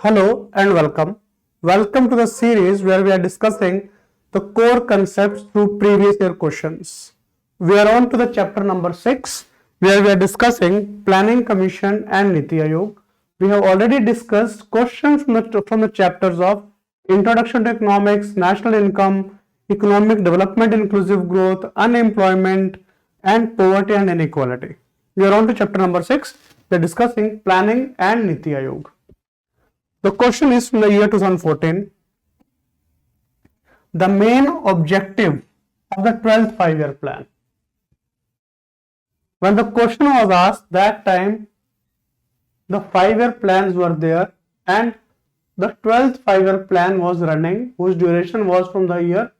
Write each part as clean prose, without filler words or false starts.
Hello and welcome. Welcome to the series where we are discussing the core concepts through previous year questions. We are on to the chapter number 6 where we are discussing Planning Commission and Niti Aayog. We have already discussed questions from the chapters of Introduction to Economics, National Income, Economic Development, Inclusive Growth, Unemployment, and Poverty and Inequality. We are on to chapter number 6. We are discussing Planning and Niti Aayog. The question is from the year 2014. The main objective of the 12th 5-year plan. When the question was asked, that time the 5-year plans were there and the 12th 5-year plan was running, whose duration was from the year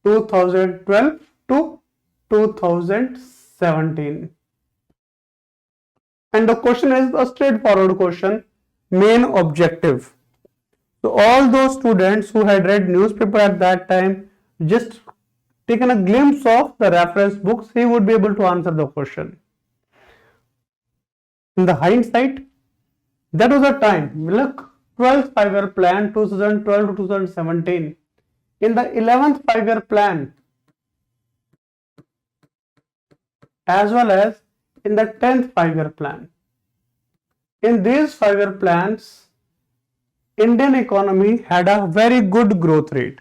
2012 to 2017. And the question is a straightforward question. Main objective. So all those students who had read newspaper at that time, just taken a glimpse of the reference books, he would be able to answer the question. In the hindsight, that was the time. Look, 12th 5-year plan 2012 to 2017. In the 11th 5-year plan, as well as in the 10th 5-year plan. In these 5-year plans, Indian economy had a very good growth rate.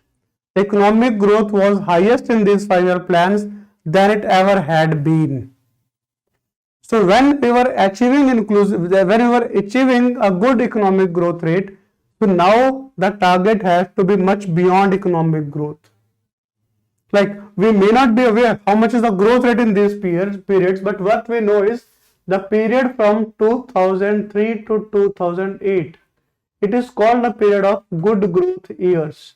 The economic growth was highest in these 5-year plans than it ever had been. So when we were achieving a good economic growth rate, so now the target has to be much beyond economic growth. Like, we may not be aware how much is the growth rate in these periods, but what we know is the period from 2003 to 2008, it is called the period of good growth years.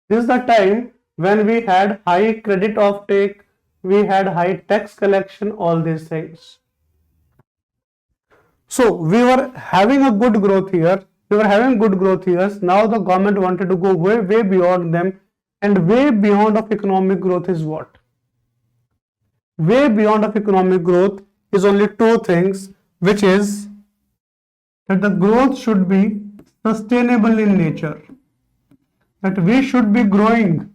This is the time when we had high credit offtake, we had high tax collection, all these things. So we were having a good growth year, Now the government wanted to go way beyond them, and way beyond of economic growth is what? Way beyond of economic growth is only two things, which is that the growth should be sustainable in nature. That we should be growing,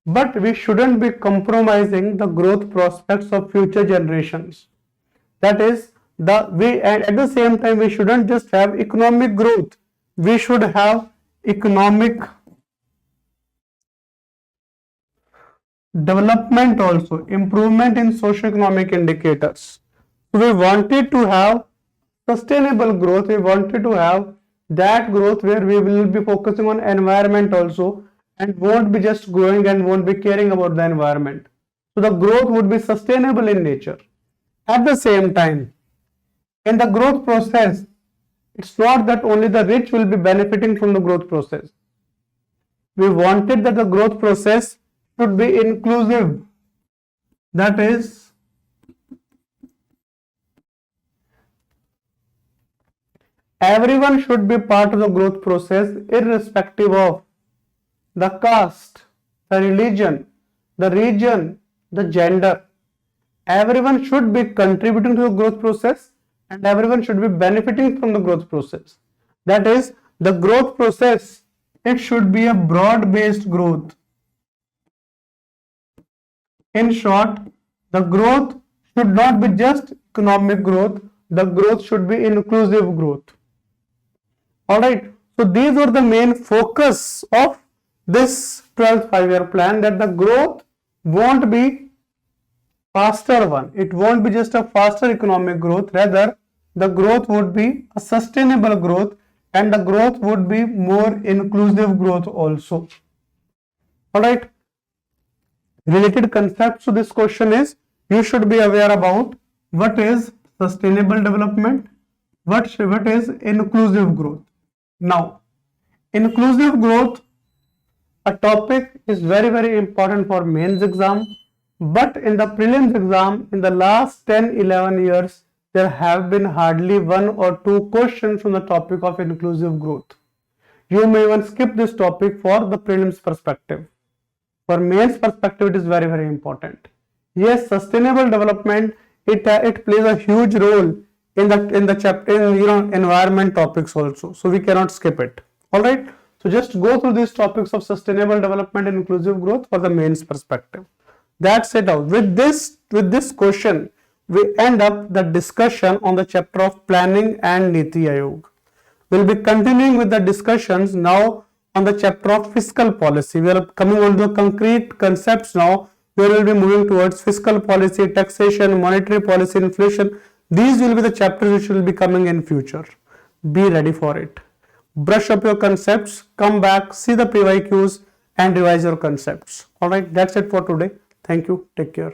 but we shouldn't be compromising the growth prospects of future generations. That is, and at the same time, we shouldn't just have economic growth. We should have economic development also, improvement in socio-economic indicators. So we wanted to have sustainable growth. We wanted to have that growth where we will be focusing on environment also, and won't be just growing and won't be caring about the environment. So the growth would be sustainable in nature. At the same time, in the growth process, it's not that only the rich will be benefiting from the growth process. We wanted that the growth process should be inclusive. That is, everyone should be part of the growth process, irrespective of the caste, the religion, the region, the gender. Everyone should be contributing to the growth process, and everyone should be benefiting from the growth process. That is, the growth process, it should be a broad-based growth. In short, the growth should not be just economic growth, the growth should be inclusive growth. Alright, so these were the main focus of this 12th 5-year plan, that the growth won't be faster one. It won't be just a faster economic growth, rather the growth would be a sustainable growth, and the growth would be more inclusive growth also. Alright. Related concepts to this question is, you should be aware about what is sustainable development, what is inclusive growth. Now, inclusive growth, a topic is very important for mains exam, but in the prelims exam, in the last 10-11 years, there have been hardly 1 or 2 questions from the topic of inclusive growth. You may even skip this topic for the prelims perspective. For mains perspective, it is very important. Yes, sustainable development, it plays a huge role in the chapter in environment topics also, so we cannot skip it. All right, so just go through these topics of sustainable development and inclusive growth for the mains perspective. That's it out. With this question we end up the discussion on the chapter of planning and Niti Aayog. We'll be continuing with the discussions now on the chapter of fiscal policy. We are coming on to the concrete concepts now. We will be moving towards fiscal policy, taxation, monetary policy, inflation. These will be the chapters which will be coming in future. Be ready for it. Brush up your concepts, come back, see the PYQs and revise your concepts. Alright, that's it for today. Thank you. Take care.